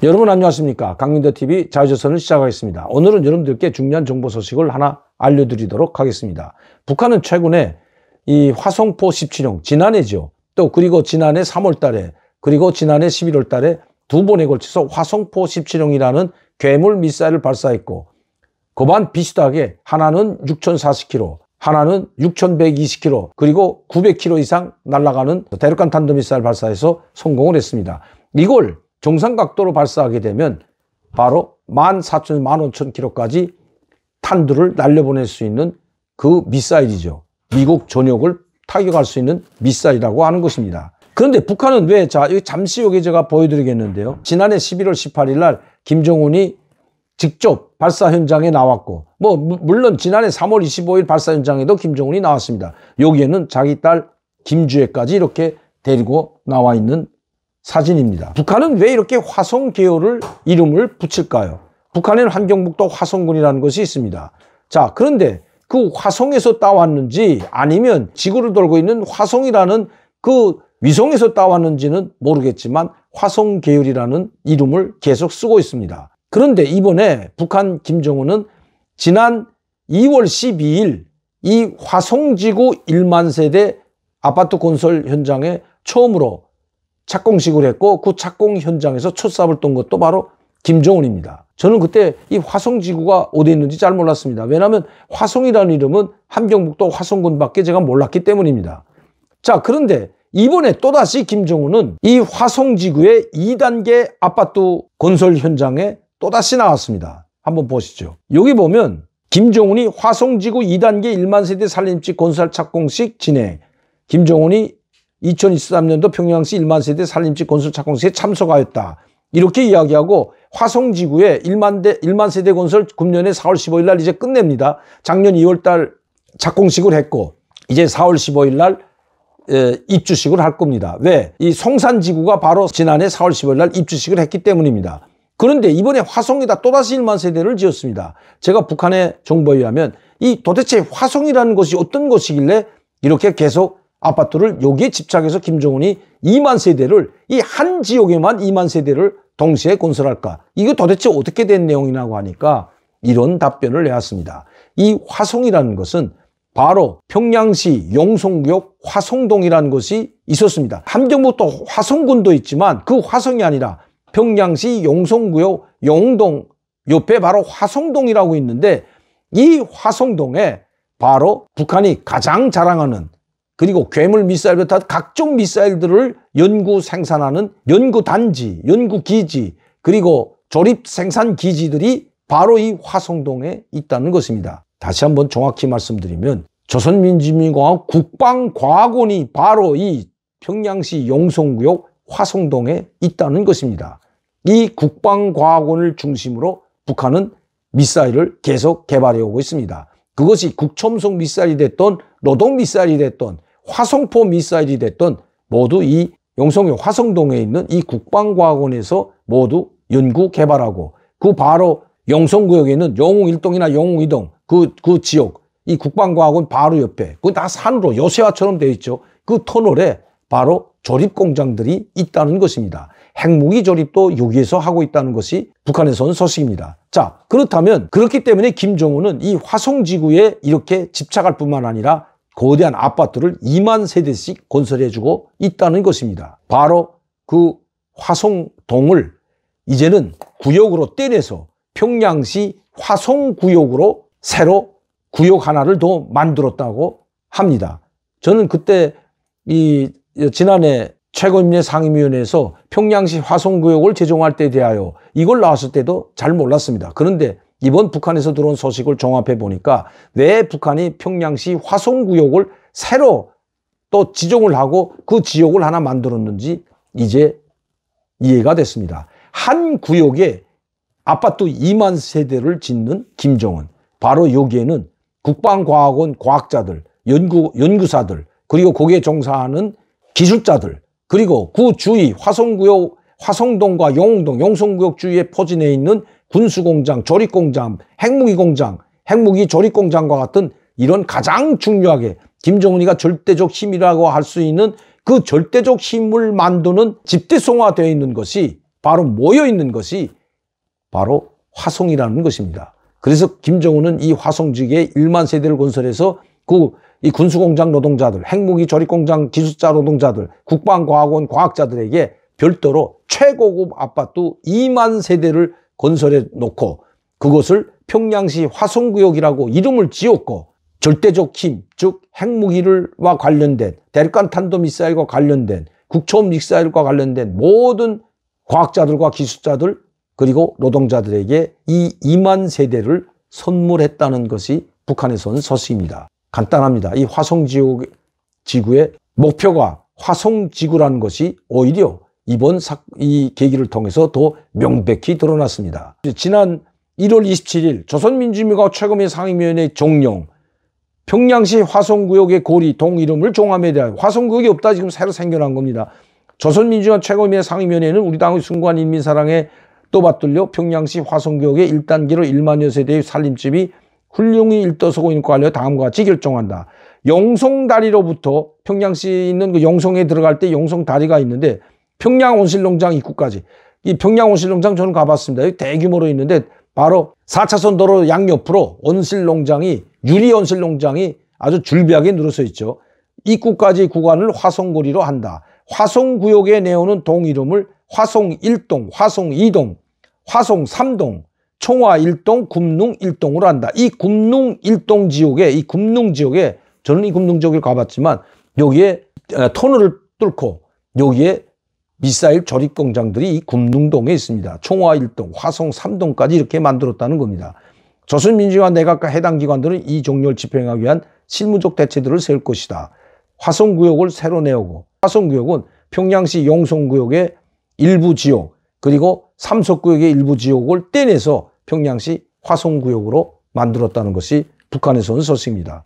여러분 안녕하십니까. 강민더TV 자유조선을 시작하겠습니다. 오늘은 여러분들께 중요한 정보 소식을 하나 알려드리도록 하겠습니다. 북한은 최근에 이 화성포 17형 지난해죠. 또 그리고 지난해 3월 달에 그리고 지난해 11월 달에 두 번에 걸쳐서 화성포 17형이라는 괴물 미사일을 발사했고, 그반 비슷하게 하나는 6040km, 하나는 6120km, 그리고 900km 이상 날아가는 대륙간 탄도미사일 발사해서 성공을 했습니다. 이걸 정상 각도로 발사하게 되면 바로 14,000, 15,000km까지 탄두를 날려보낼 수 있는 그 미사일이죠. 미국 전역을 타격할 수 있는 미사일이라고 하는 것입니다. 그런데 북한은 왜, 잠시 여기 제가 보여드리겠는데요. 지난해 11월 18일 날 김정은이 직접 발사 현장에 나왔고, 물론 지난해 3월 25일 발사 현장에도 김정은이 나왔습니다. 여기에는 자기 딸 김주애까지 이렇게 데리고 나와 있는 사진입니다. 북한은 왜 이렇게 화성 계열을 이름을 붙일까요? 북한에는 한경북도 화성군이라는 것이 있습니다. 자, 그런데 그 화성에서 따왔는지 아니면 지구를 돌고 있는 화성이라는 그 위성에서 따왔는지는 모르겠지만 화성 계열이라는 이름을 계속 쓰고 있습니다. 그런데 이번에 북한 김정은은 지난 2월 12일 이 화성지구 1만 세대 아파트 건설 현장에 처음으로 착공식을 했고, 그 착공 현장에서 첫 삽을 떤 것도 바로 김정은입니다. 저는 그때 이 화성지구가 어디 있는지 잘 몰랐습니다. 왜냐하면 화성이라는 이름은 함경북도 화성군밖에 제가 몰랐기 때문입니다. 자, 그런데 이번에 또다시 김정은은 이 화성지구의 2단계 아파트 건설 현장에 또다시 나왔습니다. 한번 보시죠. 여기 보면 김정은이 화성지구 2단계 1만 세대 산림집 건설 착공식 진행, 김정은이 2023년도 평양시 1만 세대 산림집 건설 착공식에 참석하였다, 이렇게 이야기하고, 화성지구의 1만 세대 건설 금년에 4월 15일 날 이제 끝냅니다. 작년 2월 달 착공식을 했고 이제 4월 15일 날 입주식을 할 겁니다. 왜? 이 송산지구가 바로 지난해 4월 15일 날 입주식을 했기 때문입니다. 그런데 이번에 화성에다 또다시 1만 세대를 지었습니다. 제가 북한의 정보에 의하면 이 도대체 화성이라는 것이 어떤 것이길래 이렇게 계속 아파트를 여기에 집착해서 김정은이 2만 세대를, 이 한 지역에만 2만 세대를 동시에 건설할까? 이거 도대체 어떻게 된 내용이라고 하니까 이런 답변을 내왔습니다. 이 화성이라는 것은 바로 평양시 용성구역 화성동이라는 것이 있었습니다. 함경북도 화성군도 있지만 그 화성이 아니라 평양시 용성구역 용동 옆에 바로 화성동이라고 있는데, 이 화성동에 바로 북한이 가장 자랑하는, 그리고 괴물 미사일부터 각종 미사일들을 연구 생산하는 연구단지, 연구기지, 그리고 조립 생산 기지들이 바로 이 화성동에 있다는 것입니다. 다시 한번 정확히 말씀드리면 조선민주주의공화국 국방과학원이 바로 이 평양시 용성구역 화성동에 있다는 것입니다. 이 국방과학원을 중심으로 북한은 미사일을 계속 개발해 오고 있습니다. 그것이 국첨성 미사일이 됐던 노동 미사일이 됐던 화성포 미사일이 됐던 모두 이 용성구역 화성동에 있는 이 국방과학원에서 모두 연구 개발하고, 그 바로 용성구역에 있는 영웅 1동이나 영웅 2동 그 지역, 이 국방과학원 바로 옆에, 그건 다 산으로 요새화처럼 되어 있죠. 그 터널에 바로 조립 공장들이 있다는 것입니다. 핵무기 조립도 여기에서 하고 있다는 것이 북한에서 온 소식입니다. 자, 그렇다면 그렇기 때문에 김정은은 이 화성지구에 이렇게 집착할 뿐만 아니라 거대한 아파트를 2만 세대씩 건설해주고 있다는 것입니다. 바로 그 화성동을 이제는 구역으로 떼내서 평양시 화성구역으로 새로 구역 하나를 더 만들었다고 합니다. 저는 그때 지난해 최고인민회 상임위원회에서 평양시 화성구역을 제정할 때에 대하여 이걸 나왔을 때도 잘 몰랐습니다. 그런데 이번 북한에서 들어온 소식을 종합해 보니까 왜 북한이 평양시 화성구역을 새로 또 지정을 하고 그 지역을 하나 만들었는지 이제 이해가 됐습니다. 한 구역에 아파트 2만 세대를 짓는 김정은, 바로 여기에는 국방과학원 과학자들, 연구사들, 그리고 거기에 종사하는 기술자들, 그리고 그 주위 화성구역, 화성동과 용동, 용성구역 주위에 포진해 있는 군수공장, 조립공장, 핵무기공장, 핵무기 조립공장과 같은 이런 가장 중요하게 김정은이가 절대적 힘이라고 할 수 있는 그 절대적 힘을 만드는 집대성화되어 있는 것이 바로 모여 있는 것이 바로 화성이라는 것입니다. 그래서 김정은은 이 화성 지역에 1만 세대를 건설해서 이 군수공장 노동자들, 핵무기 조립공장 기술자 노동자들, 국방과학원 과학자들에게 별도로 최고급 아파트 2만 세대를 건설해 놓고 그것을 평양시 화성구역이라고 이름을 지었고 절대적 힘, 즉 핵무기와 관련된 대륙간 탄도미사일과 관련된 국초음 미사일과 관련된 모든 과학자들과 기술자들 그리고 노동자들에게 이 2만 세대를 선물했다는 것이 북한에서 온 서식입니다. 간단합니다. 이 화성지구의 목표가 화성지구라는 것이 오히려 이번 이 계기를 통해서 더 명백히 드러났습니다. 지난 1월 27일 조선민주주의가 최고의 상임위원회 종령 평양시 화성구역의 고리 동 이름을 종함에 대하여 화성구역이 없다 지금 새로 생겨난 겁니다. 조선민주주의가 최고의 상임위원회는 우리 당의 숭고한 인민사랑에 또받들려 평양시 화성구역의 1단계로 1만여 세대의 살림집이 훌륭히 일떠서고 있는 관련 다음과 같이 결정한다. 영송다리로부터 평양시에 있는 그 영송에 들어갈 때 영송다리가 있는데 평양온실농장 입구까지 이 평양온실농장 저는 가봤습니다. 여기 대규모로 있는데 바로 4차선 도로 양옆으로 온실농장이 유리온실농장이 아주 줄비하게 늘어서 있죠. 입구까지 구간을 화성거리로 한다. 화성구역에 내오는 동 이름을 화성 1동, 화성 2동, 화성 3동, 총화 1동, 금능 1동으로 한다. 이 금능 1동 지역에, 이 금능 지역에, 저는 이 금능 지역을 가봤지만, 여기에 터널을 뚫고, 여기에 미사일 조립 공장들이 이 금능동에 있습니다. 총화 1동, 화성 3동까지 이렇게 만들었다는 겁니다. 조선민주주의와 내각과 해당 기관들은 이 종료를 집행하기 위한 실무적 대책들을 세울 것이다. 화성구역을 새로 내오고, 화성구역은 평양시 용성구역의 일부 지역, 그리고 삼석구역의 일부 지역을 떼내서 평양시 화성구역으로 만들었다는 것이 북한에서 온 소식입니다.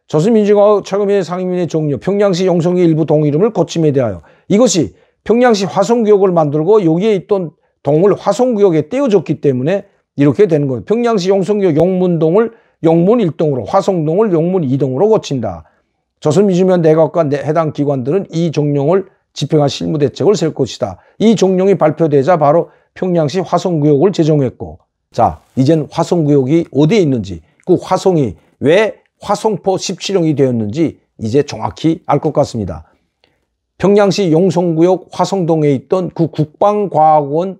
조선민주주의가 최고의 상임위원회 종료, 평양시 용성의 일부 동 이름을 고침에 대하여 이것이 평양시 화성구역을 만들고 여기에 있던 동을 화성구역에 떼어줬기 때문에 이렇게 되는 거예요. 평양시 용성구역 용문동을 용문 1동으로, 화성동을 용문 2동으로 고친다. 조선민주주의 내각과 해당 기관들은 이 종령을 집행할 실무대책을 세울 것이다. 이 종령이 발표되자 바로 평양시 화성구역을 제정했고, 자, 이젠 화성구역이 어디에 있는지, 그 화성이 왜 화성포 17형이 되었는지 이제 정확히 알 것 같습니다. 평양시 용성구역 화성동에 있던 그 국방과학원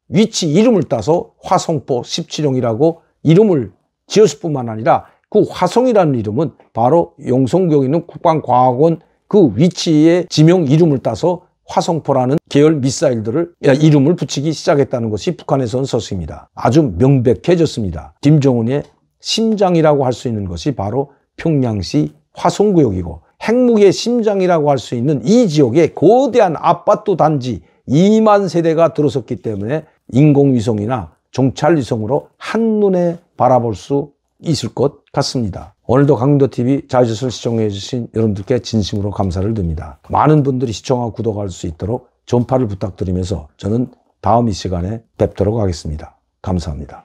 위치 이름을 따서 화성포 17형이라고 이름을 지었을 뿐만 아니라 그 화성이라는 이름은 바로 용성구역에 있는 국방과학원 그 위치의 지명 이름을 따서 화성포라는 계열 미사일들을 이름을 붙이기 시작했다는 것이 북한에서 온 소식입니다. 아주 명백해졌습니다. 김정은의 심장이라고 할 수 있는 것이 바로 평양시 화성구역이고 핵무기의 심장이라고 할 수 있는 이 지역에 거대한 아파트 단지 2만 세대가 들어섰기 때문에 인공위성이나 정찰위성으로 한눈에 바라볼 수 있을 것 같습니다. 오늘도 강민도TV 자유조선을 시청해 주신 여러분들께 진심으로 감사를 드립니다. 많은 분들이 시청하고 구독할 수 있도록 전파를 부탁드리면서 저는 다음 이 시간에 뵙도록 하겠습니다. 감사합니다.